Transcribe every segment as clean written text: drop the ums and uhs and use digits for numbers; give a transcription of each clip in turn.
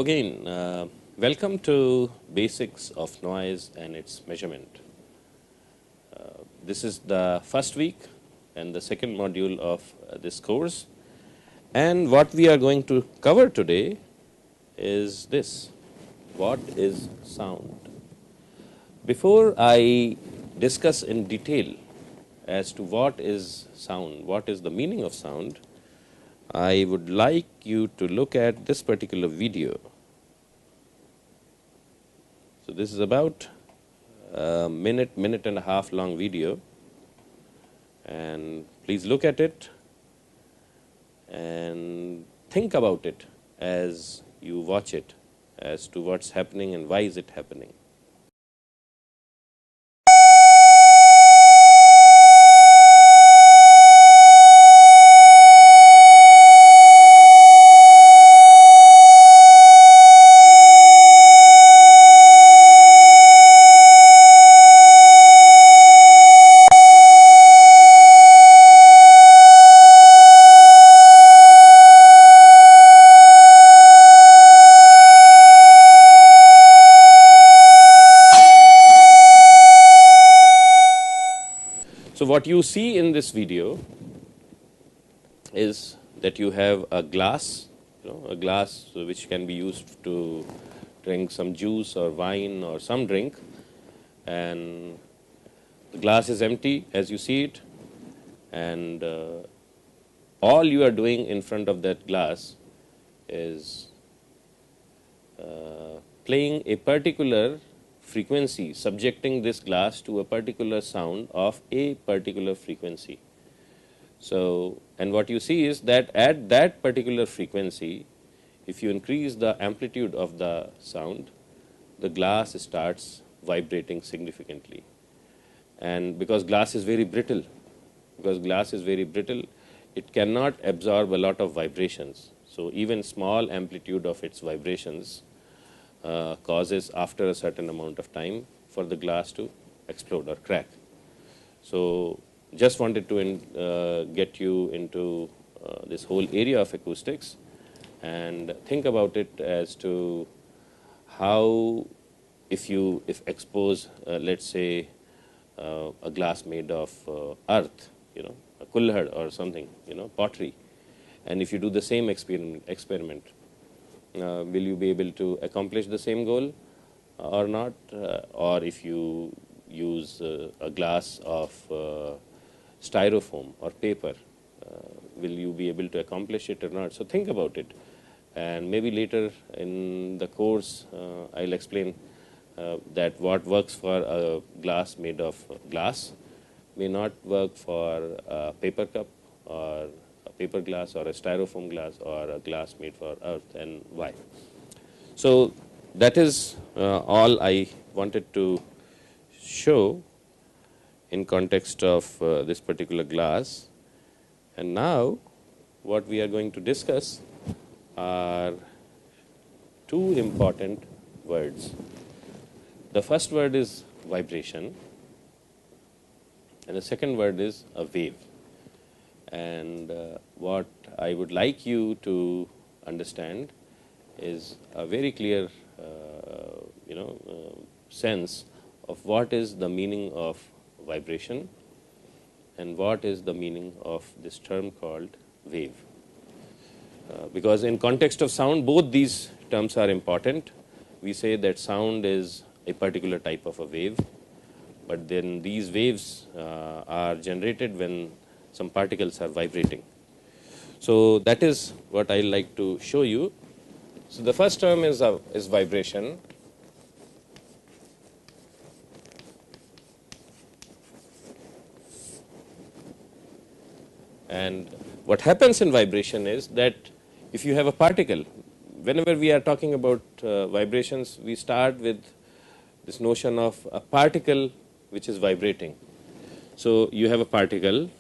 again, welcome to Basics of Noise and its Measurement. This is the first week and the second module of this course, and what we are going to cover today is this: what is sound? Before I discuss in detail as to what is sound, what is the meaning of sound, I would like you to look at this particular video. So this is about a minute and a half long video, and please look at it and think about it as you watch it, as to what's happening and why is it happening. So what you see in this video is that you have a glass, a glass which can be used to drink some juice or wine or some drink, and the glass is empty as you see it, and all you are doing in front of that glass is playing a particular frequency, subjecting this glass to a particular sound of a particular frequency. So, and what you see is that at that particular frequency, if you increase the amplitude of the sound, the glass starts vibrating significantly. And because glass is very brittle, it cannot absorb a lot of vibrations. So even small amplitude of its vibrations causes after a certain amount of time for the glass to explode or crack. So just wanted to get you into this whole area of acoustics and think about it as to how if expose let's say a glass made of earth, a kulhad or something, pottery, and if you do the same experiment, will you be able to accomplish the same goal or not? Or if you use a glass of styrofoam or paper, will you be able to accomplish it or not? So think about it, and maybe later in the course I'll explain that what works for a glass made of glass may not work for a paper cup or paper glass or a styrofoam glass or a glass made for earth, and why. So that is all I wanted to show in context of this particular glass. And now what we are going to discuss are two important words. The first word is vibration and the second word is a wave. And what I would like you to understand is a very clear sense of what is the meaning of vibration and what is the meaning of this term called wave. Because in context of sound, both these terms are important. We say that sound is a particular type of a wave, but then these waves are generated when some particles are vibrating. So that is what I like to show you. So the first term is vibration. And what happens in vibration is that if you have a particle, whenever we are talking about vibrations, we start with this notion of a particle which is vibrating. So you have a particle,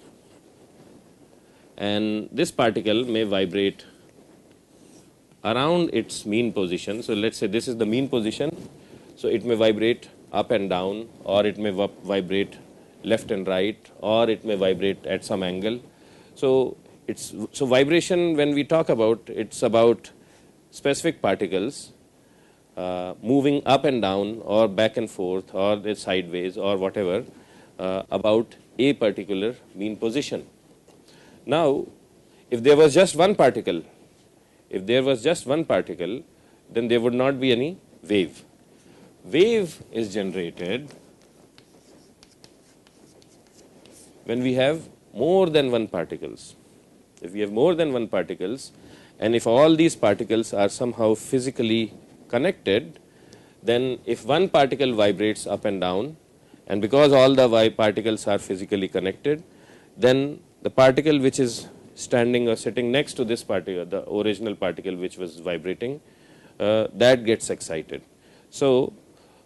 and this particle may vibrate around its mean position. So let's say this is the mean position, so it may vibrate up and down, or it may vibrate left and right, or it may vibrate at some angle. So vibration, when we talk about, it's about specific particles moving up and down or back and forth or sideways or whatever about a particular mean position. Now, if there was just one particle, then there would not be any wave. Wave is generated when we have more than one particles. If we have more than one particles, and if all these particles are somehow physically connected, then if one particle vibrates up and down, and because all the particles are physically connected, then the particle which is standing or sitting next to this particle, the original particle which was vibrating, that gets excited. So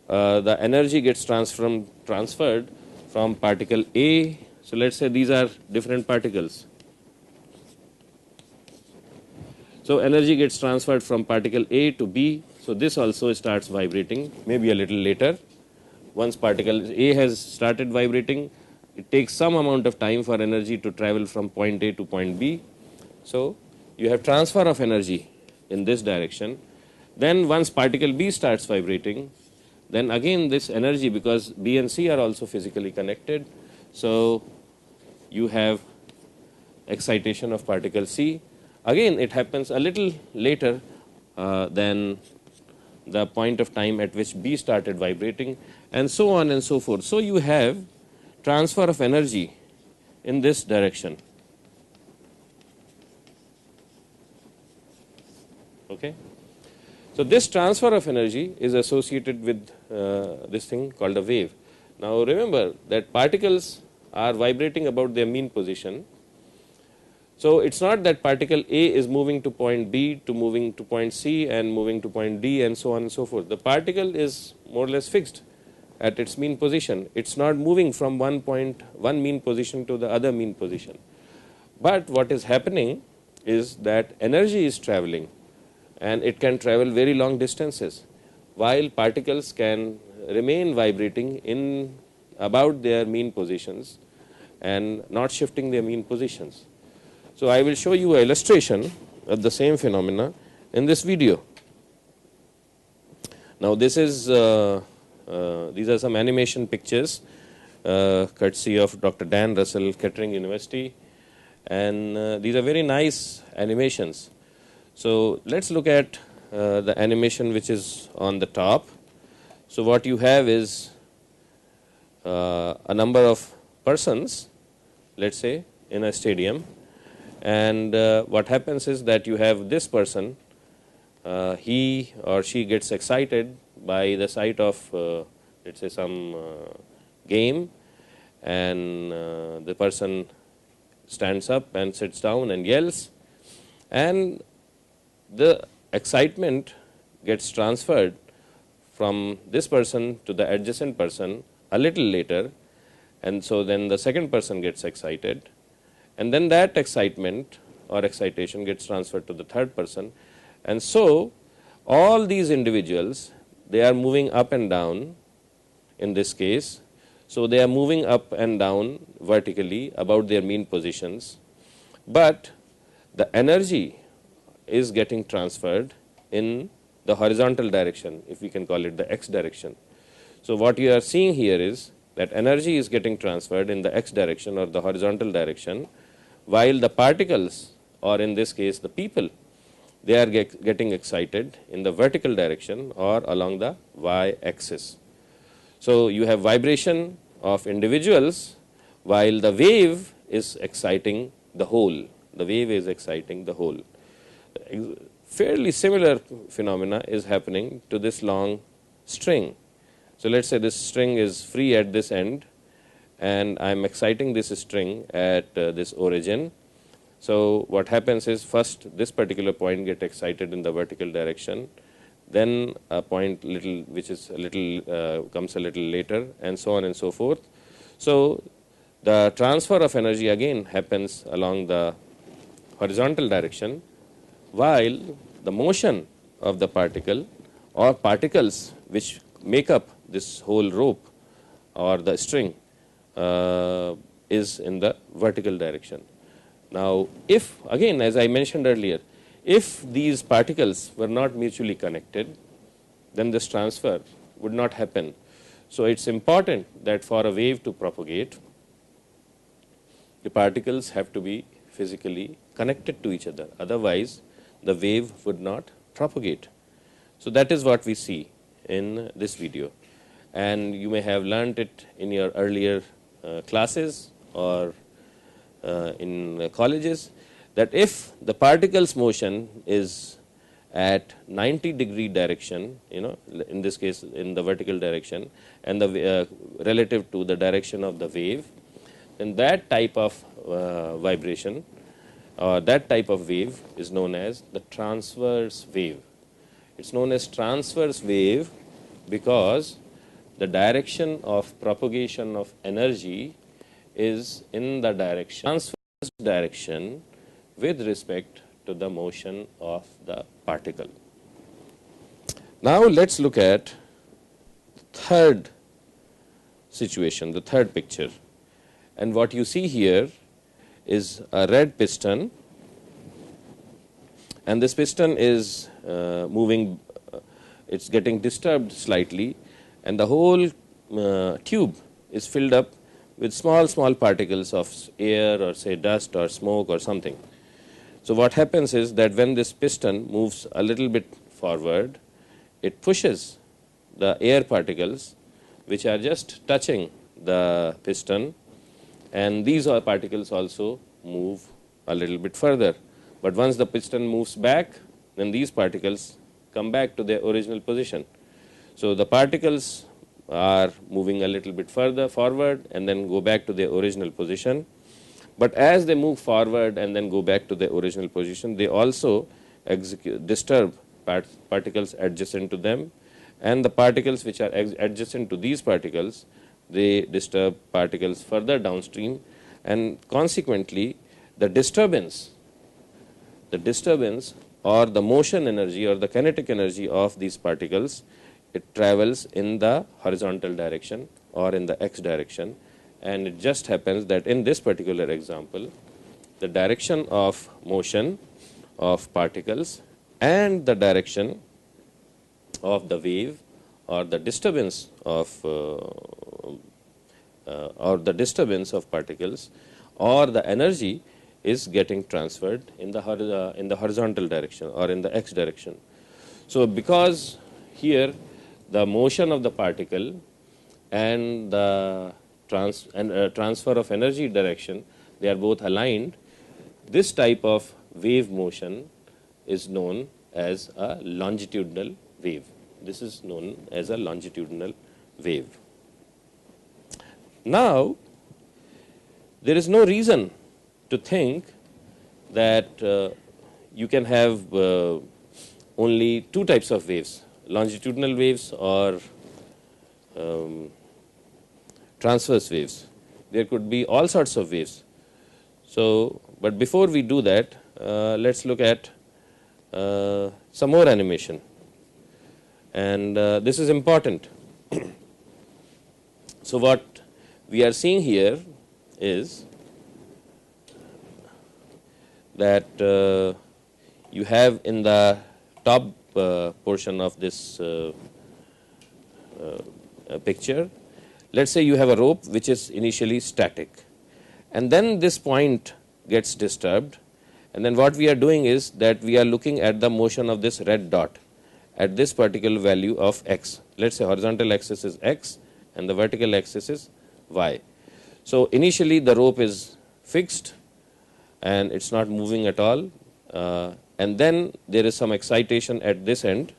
the energy gets transferred from particle A. So let's say these are different particles. So energy gets transferred from particle A to B. So this also starts vibrating, maybe a little later. Once particle A has started vibrating, it takes some amount of time for energy to travel from point A to point B. So you have transfer of energy in this direction. Then once particle B starts vibrating, then again this energy, because B and C are also physically connected, so you have excitation of particle C. Again, it happens a little later than the point of time at which B started vibrating, and so on and so forth. So you have transfer of energy in this direction. Okay. So this transfer of energy is associated with this thing called a wave. Now remember that particles are vibrating about their mean position. So it's not that particle A is moving to point B to moving to point C and moving to point D and so on and so forth. The particle is more or less fixed at its mean position. It's not moving from one mean position to the other mean position. But what is happening is that energy is traveling, and it can travel very long distances, while particles can remain vibrating in about their mean positions and not shifting their mean positions. So I will show you an illustration of the same phenomena in this video. Now this is these are some animation pictures courtesy of Dr. Dan Russell, Kettering University, and these are very nice animations. So let's look at the animation which is on the top. So what you have is a number of persons, let's say, in a stadium. And what happens is that you have this person, he or she gets excited by the sight of, let's say, some game, and the person stands up and sits down and yells, and the excitement gets transferred from this person to the adjacent person a little later, and so then the second person gets excited. And then that excitement or excitation gets transferred to the third person. And so all these individuals, they are moving up and down in this case. So they are moving up and down vertically about their mean positions. But the energy is getting transferred in the horizontal direction, if we can call it the x direction. So what you are seeing here is that energy is getting transferred in the x direction or the horizontal direction, while the particles, or in this case the people, they are getting excited in the vertical direction or along the y axis. So you have vibration of individuals while the wave is exciting the whole. The wave is exciting the whole. Fairly similar phenomena is happening to this long string. So let's say this string is free at this end, and I am exciting this string at this origin. So what happens is, first this particular point gets excited in the vertical direction, then a point little which is a little comes a little later, and so on and so forth. So the transfer of energy again happens along the horizontal direction, while the motion of the particle or particles which make up this whole rope or the string is in the vertical direction. Now, if again, as I mentioned earlier, if these particles were not mutually connected, then this transfer would not happen. So it's important that for a wave to propagate, the particles have to be physically connected to each other. Otherwise, the wave would not propagate. So that is what we see in this video. And you may have learnt it in your earlier classes or in colleges, that if the particle's motion is at 90-degree direction, in this case in the vertical direction, and the relative to the direction of the wave, then that type of vibration or that type of wave is known as the transverse wave. It's known as transverse wave because the direction of propagation of energy is in the transverse direction with respect to the motion of the particle. Now let's look at the third situation, the third picture. And what you see here is a red piston, and this piston is moving, it's getting disturbed slightly, and the whole tube is filled up with small particles of air or say dust or smoke or something. So what happens is that when this piston moves a little bit forward, it pushes the air particles which are just touching the piston, and these particles also move a little bit further. But once the piston moves back, then these particles come back to their original position. So the particles are moving a little bit further forward and then go back to their original position. But as they move forward and then go back to their original position, they also disturb particles adjacent to them, and the particles which are adjacent to these particles, they disturb particles further downstream, and consequently the disturbance or the motion energy or the kinetic energy of these particles, it travels in the horizontal direction or in the x direction. And it just happens that in this particular example, the direction of motion of particles and the direction of the wave or the disturbance of particles or the energy is getting transferred in the horizontal direction or in the x direction. So because here the motion of the particle and the transfer of energy direction, they are both aligned, this type of wave motion is known as a longitudinal wave. This is known as a longitudinal wave. Now, there is no reason to think that you can have only two types of waves, longitudinal waves or transverse waves. There could be all sorts of waves. So, but before we do that, let's look at some more animation, and this is important. So what we are seeing here is that you have in the top portion of this picture, let's say you have a rope which is initially static, and then this point gets disturbed, and then what we are doing is that we are looking at the motion of this red dot at this particular value of x. Let's say horizontal axis is x and the vertical axis is y. So initially the rope is fixed and it's not moving at all, and then there is some excitation at this end,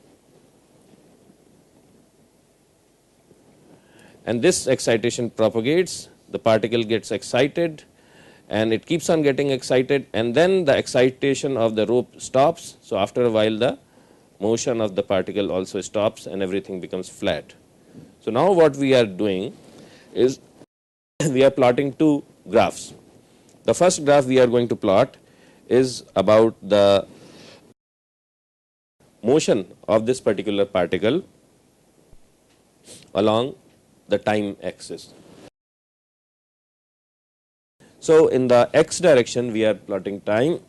and this excitation propagates, the particle gets excited and it keeps on getting excited, and then the excitation of the rope stops. So after a while the motion of the particle also stops and everything becomes flat. So now what we are doing is we are plotting two graphs. The first graph we are going to plot is about the motion of this particular particle along the time axis. So in the x direction we are plotting time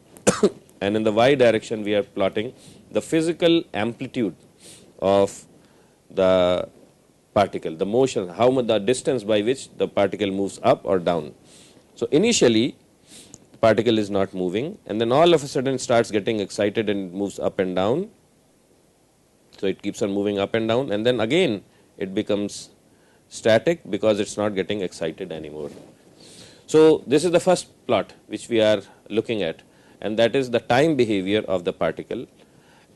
and in the y direction we are plotting the physical amplitude of the particle, the motion, how much the distance by which the particle moves up or down. So initially the particle is not moving, and then all of a sudden starts getting excited and moves up and down. So it keeps on moving up and down, and then again it becomes static because it's not getting excited anymore. So this is the first plot which we are looking at, and that is the time behavior of the particle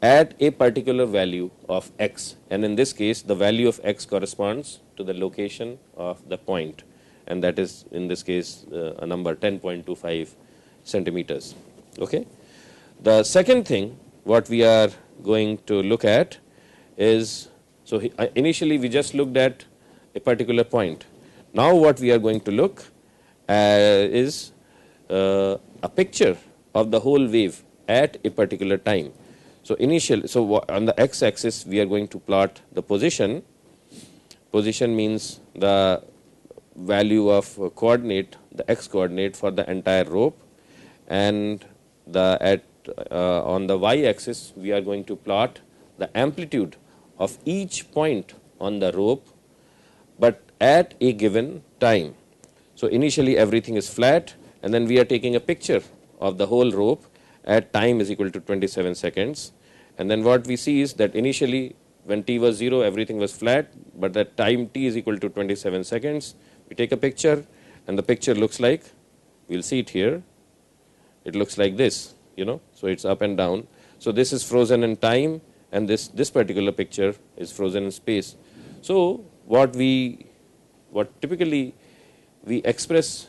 at a particular value of x, and in this case the value of x corresponds to the location of the point, and that is in this case a number 10.25 centimeters. Okay. The second thing what we are going to look at is, so initially we just looked at a particular point. Now what we are going to look is a picture of the whole wave at a particular time. So so on the x-axis we are going to plot the position. Position means the value of coordinate, the x coordinate for the entire rope, and on the y-axis we are going to plot the amplitude of each point on the rope, but at a given time. So initially everything is flat, and then we are taking a picture of the whole rope at time is equal to 27 seconds. And then what we see is that initially when t was 0 everything was flat, but at time t is equal to 27 seconds we take a picture, and the picture looks like, we'll see it here, it looks like this, so it's up and down. So this is frozen in time, and this particular picture is frozen in space. So what typically we express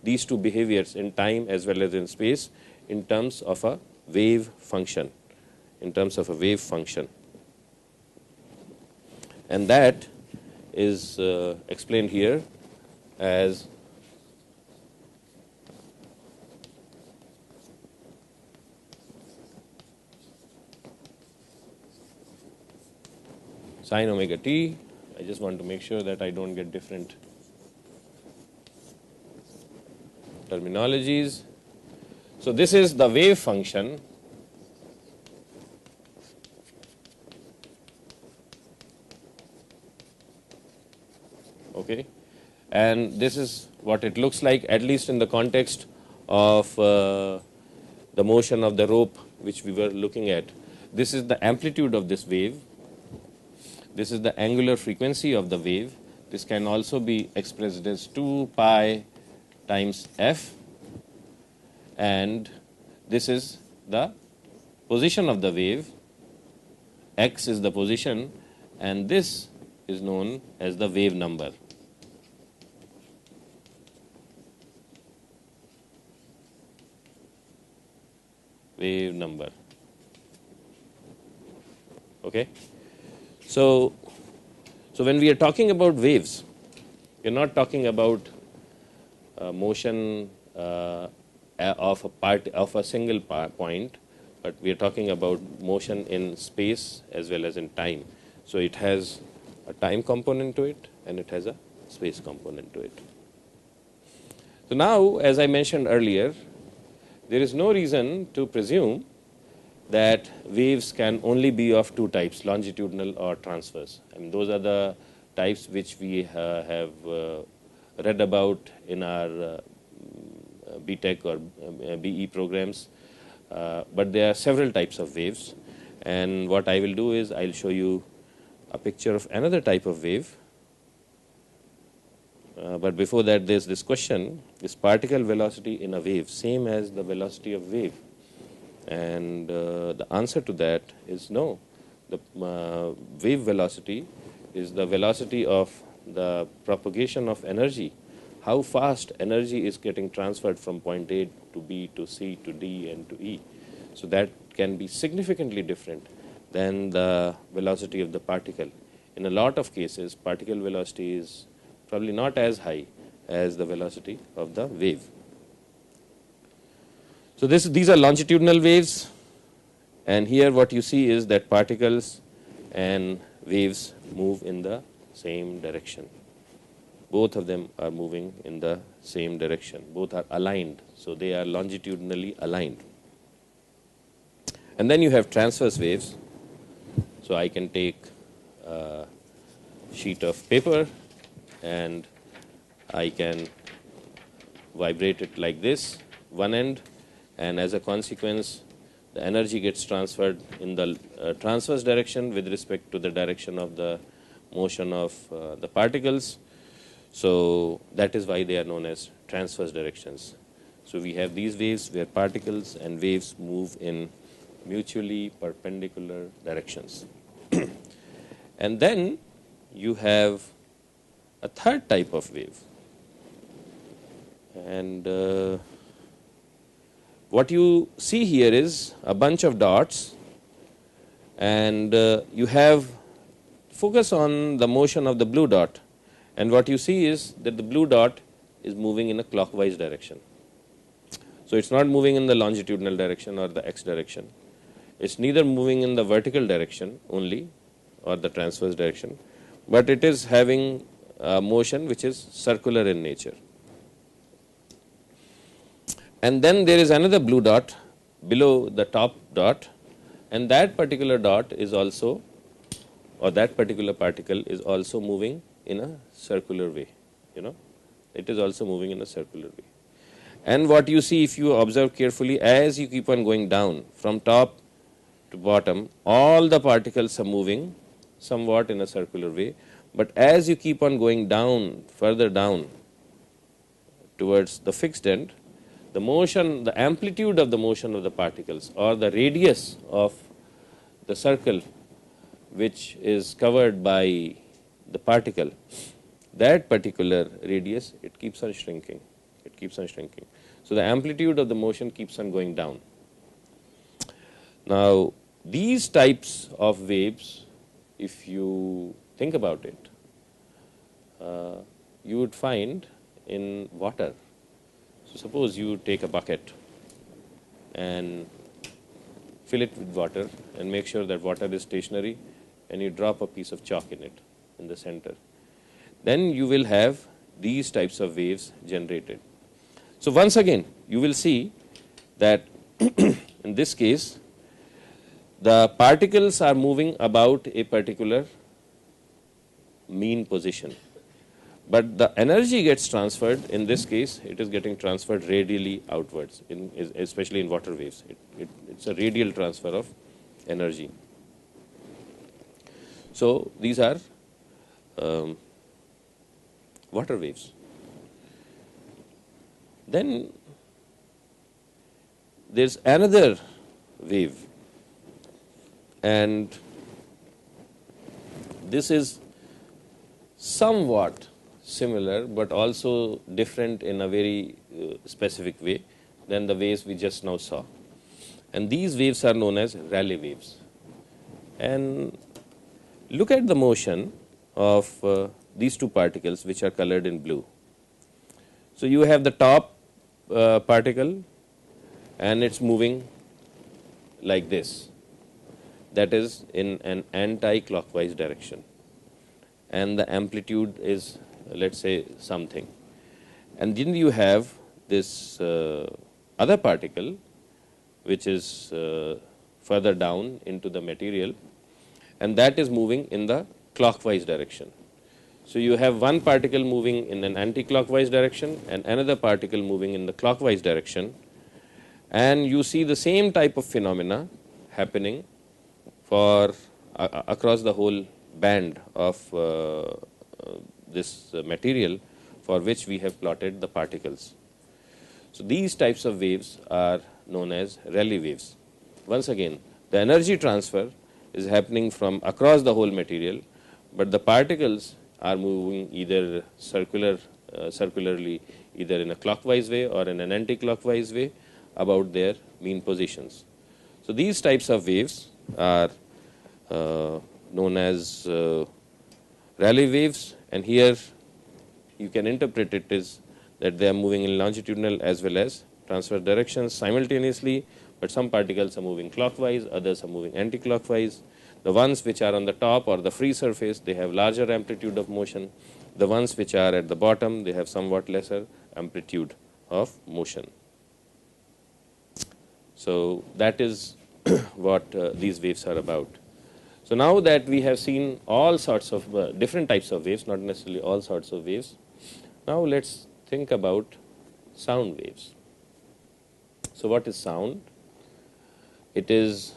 these two behaviors in time as well as in space in terms of a wave function, and that is explained here as sin omega t. I just want to make sure that I don't get different terminologies. So this is the wave function okay, and this is what it looks like, at least in the context of the motion of the rope which we were looking at. This is the amplitude of this wave, this is the angular frequency of the wave. This can also be expressed as 2 pi times f, and this is the position of the wave, x is the position, and this is known as the wave number. Wave number. Okay. So when we are talking about waves, we are not talking about motion of a single point, but we are talking about motion in space as well as in time. So it has a time component to it, and it has a space component to it. So now, as I mentioned earlier, there is no reason to presume that waves can only be of two types, longitudinal or transverse. I mean, those are the types which we have read about in our BTech or BE programs, but there are several types of waves, and what I will do is I'll show you a picture of another type of wave. But before that, there's this question: is particle velocity in a wave same as the velocity of wave? And the answer to that is no. The wave velocity is the velocity of the propagation of energy, how fast energy is getting transferred from point A to B to C to D and to E. So that can be significantly different than the velocity of the particle. In a lot of cases, particle velocity is probably not as high as the velocity of the wave. So these are longitudinal waves, and here what you see is that particles and waves move in the same direction. Both of them are moving in the same direction. Both are aligned, so they are longitudinally aligned. And then you have transverse waves. So I can take sheet of paper, and I can vibrate it like this, one end, and as a consequence, the energy gets transferred in the transverse direction with respect to the direction of the motion of the particles. So that is why they are known as transverse directions. So we have these waves where particles and waves move in mutually perpendicular directions. And then you have a third type of wave. And what you see here is a bunch of dots, and you have focus on the motion of the blue dot, and what you see is that the blue dot is moving in a clockwise direction. So it's not moving in the longitudinal direction or the x direction. It's neither moving in the vertical direction only or the transverse direction, but it is having a motion which is circular in nature. And then there is another blue dot below the top dot, and that particular dot is also, or that particular particle is also moving in a circular way. It is also moving in a circular way. And what you see, if you observe carefully, as you keep on going down from top to bottom, all the particles are moving somewhat in a circular way, but as you keep on going down, further down towards the fixed end, the motion, the amplitude of the motion of the particles, or the radius of the circle which is covered by the particle, that particular radius, it keeps on shrinking. It keeps on shrinking. So the amplitude of the motion keeps on going down. Now, these types of waves, if you think about it, you would find in water. So suppose you take a bucket and fill it with water and make sure that water is stationary, and you drop a piece of chalk in it in the center. Then you will have these types of waves generated. So once again, you will see that in this case, the particles are moving about a particular mean position, but the energy gets transferred. In this case, it is getting transferred radially outwards, especially in water waves. It's a radial transfer of energy. So these are water waves. Then there's another wave, and this is somewhat similar but also different in a very specific way than the waves we just now saw. And these waves are known as Rayleigh waves. And look at the motion of these two particles which are colored in blue. So you have the top particle, and it's moving like this. That is in an anti-clockwise direction. And the amplitude is, let's say, something. And then you have this other particle which is further down into the material, and that is moving in the clockwise direction. So you have one particle moving in an anti-clockwise direction and another particle moving in the clockwise direction, and you see the same type of phenomena happening for across the whole band of this material for which we have plotted the particles. So these types of waves are known as Rayleigh waves. Once again, the energy transfer is happening from across the whole material, but the particles are moving either circularly, either in a clockwise way or in an anti-clockwise way about their mean positions. So these types of waves are known as Rayleigh waves, and here you can interpret it as that they are moving in longitudinal as well as transverse directions simultaneously, but some particles are moving clockwise, others are moving anti-clockwise. The ones which are on the top or the free surface, they have larger amplitude of motion. The ones which are at the bottom, they have somewhat lesser amplitude of motion. So that is what these waves are about. So now that we have seen all sorts of different types of waves, not necessarily all sorts of waves, now let's think about sound waves. So what is sound? It is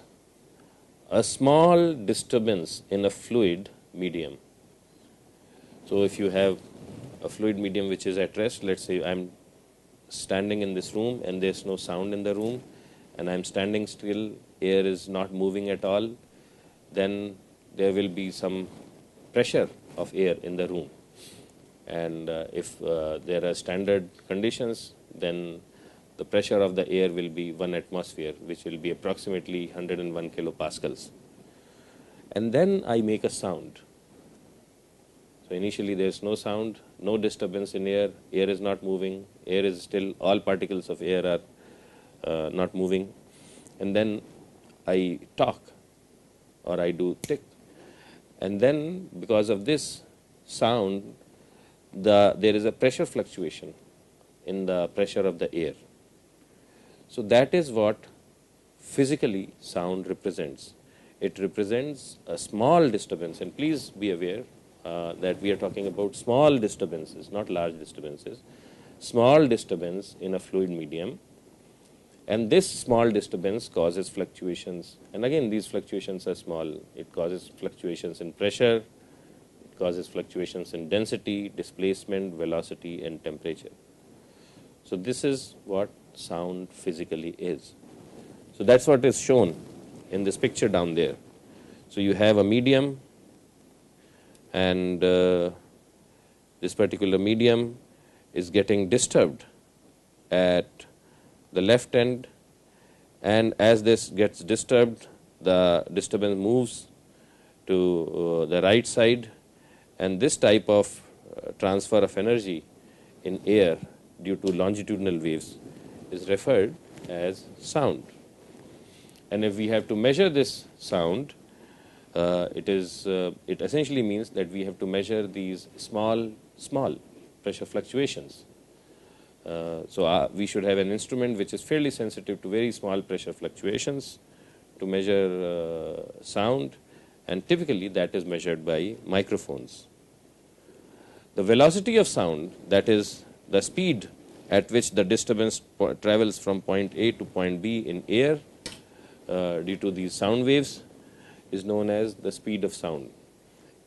a small disturbance in a fluid medium. So if you have a fluid medium which is at rest, let's say I'm standing in this room and there's no sound in the room, and I'm standing still, air is not moving at all, then there will be some pressure of air in the room. And if there are standard conditions, then the pressure of the air will be 1 atmosphere, which will be approximately 101 kilopascals. And then I make a sound. So initially there is no sound, no disturbance in air, air is not moving, air is still, all particles of air are not moving. And then I talk, or I do tick. And then because of this sound, there is a pressure fluctuation in the pressure of the air. So that is what physically sound represents. It represents a small disturbance, and please be aware that we are talking about small disturbances, not large disturbances. Small disturbance in a fluid medium, and this small disturbance causes fluctuations. And again, these fluctuations are small. It causes fluctuations in pressure, it causes fluctuations in density, displacement, velocity, and temperature. So this is what sound physically is. So that's what is shown in this picture down there. So you have a medium, and this particular medium is getting disturbed at the left end, and as this gets disturbed, the disturbance moves to the right side, and this type of transfer of energy in air due to longitudinal waves is referred as sound. And if we have to measure this sound, it essentially means that we have to measure these small pressure fluctuations. So we should have an instrument which is fairly sensitive to very small pressure fluctuations to measure sound, and typically that is measured by microphones. The velocity of sound, that is the speed at which the disturbance travels from point A to point B in air due to these sound waves, is known as the speed of sound.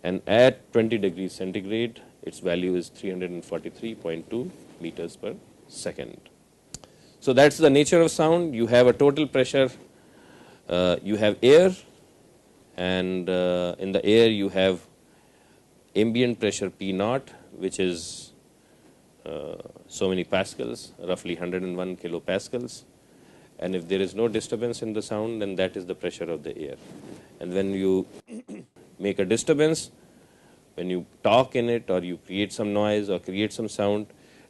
And at 20 degrees centigrade, its value is 343.2 meters per second. So that's the nature of sound. You have a total pressure, you have air, and in the air you have ambient pressure P naught, which is so many pascals, roughly 101 kilopascals. And if there is no disturbance in the sound, then that is the pressure of the air. And when you make a disturbance, when you talk in it, or you create some noise or create some sound,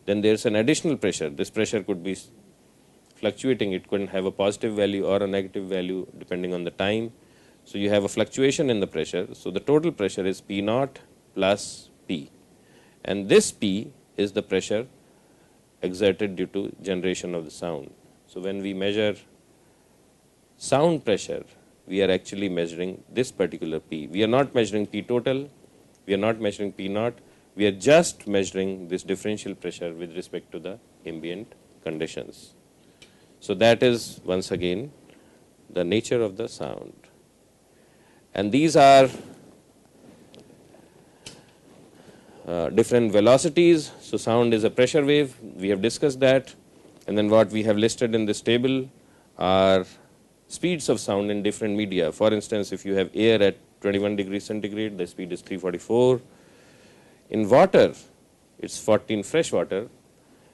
then there's an additional pressure. This pressure could be fluctuating. It could have a positive value or a negative value depending on the time. So you have a fluctuation in the pressure. So the total pressure is P naught plus P. And this P is the pressure exerted due to generation of the sound. So when we measure sound pressure, we are actually measuring this particular P. We are not measuring P total, we are not measuring P naught, we are just measuring this differential pressure with respect to the ambient conditions. So that is once again the nature of the sound. And these are different velocities. So sound is a pressure wave, we have discussed that. And then what we have listed in this table are speeds of sound in different media. For instance, if you have air at 21 degrees centigrade, the speed is 344. In water, it's fresh water,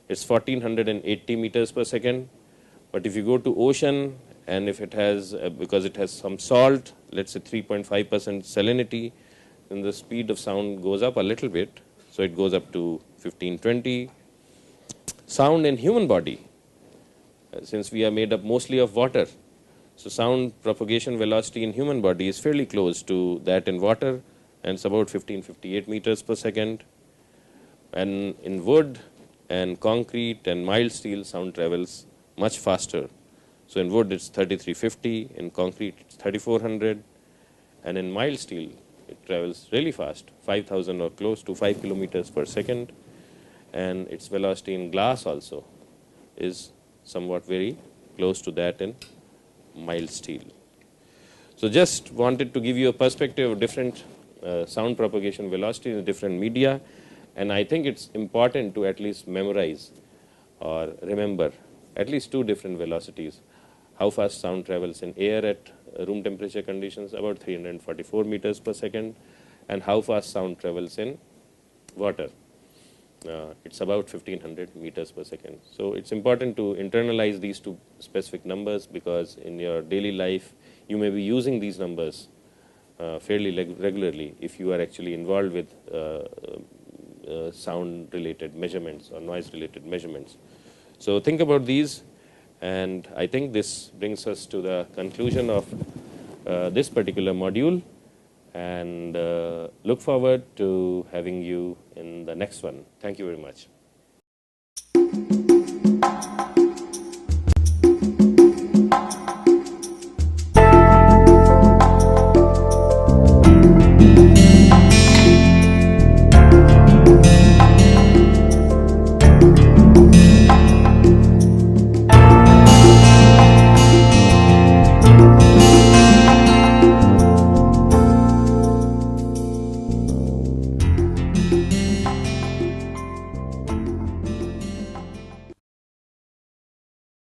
it's 1480 meters per second. But if you go to ocean, and if it has, because it has some salt, let's say 3.5% salinity, then the speed of sound goes up a little bit. So it goes up to 1520. Sound in human body, since we are made up mostly of water, so sound propagation velocity in human body is fairly close to that in water, and it's about 1558 meters per second. And in wood and concrete and mild steel, sound travels much faster. So in wood it's 3350, in concrete it's 3400, and in mild steel, it travels really fast, 5,000 or close to 5 kilometers per second, and its velocity in glass also is somewhat very close to that in mild steel. So just wanted to give you a perspective of different sound propagation velocities in different media, and I think it's important to at least memorize or remember at least two different velocities. How fast sound travels in air at room temperature conditions, about 344 meters per second, and how fast sound travels in water. It's about 1500 meters per second. So it's important to internalize these two specific numbers, because in your daily life you may be using these numbers fairly regularly if you are actually involved with sound related measurements or noise related measurements. So think about these, and I think this brings us to the conclusion of this particular module, and look forward to having you in the next one. Thank you very much.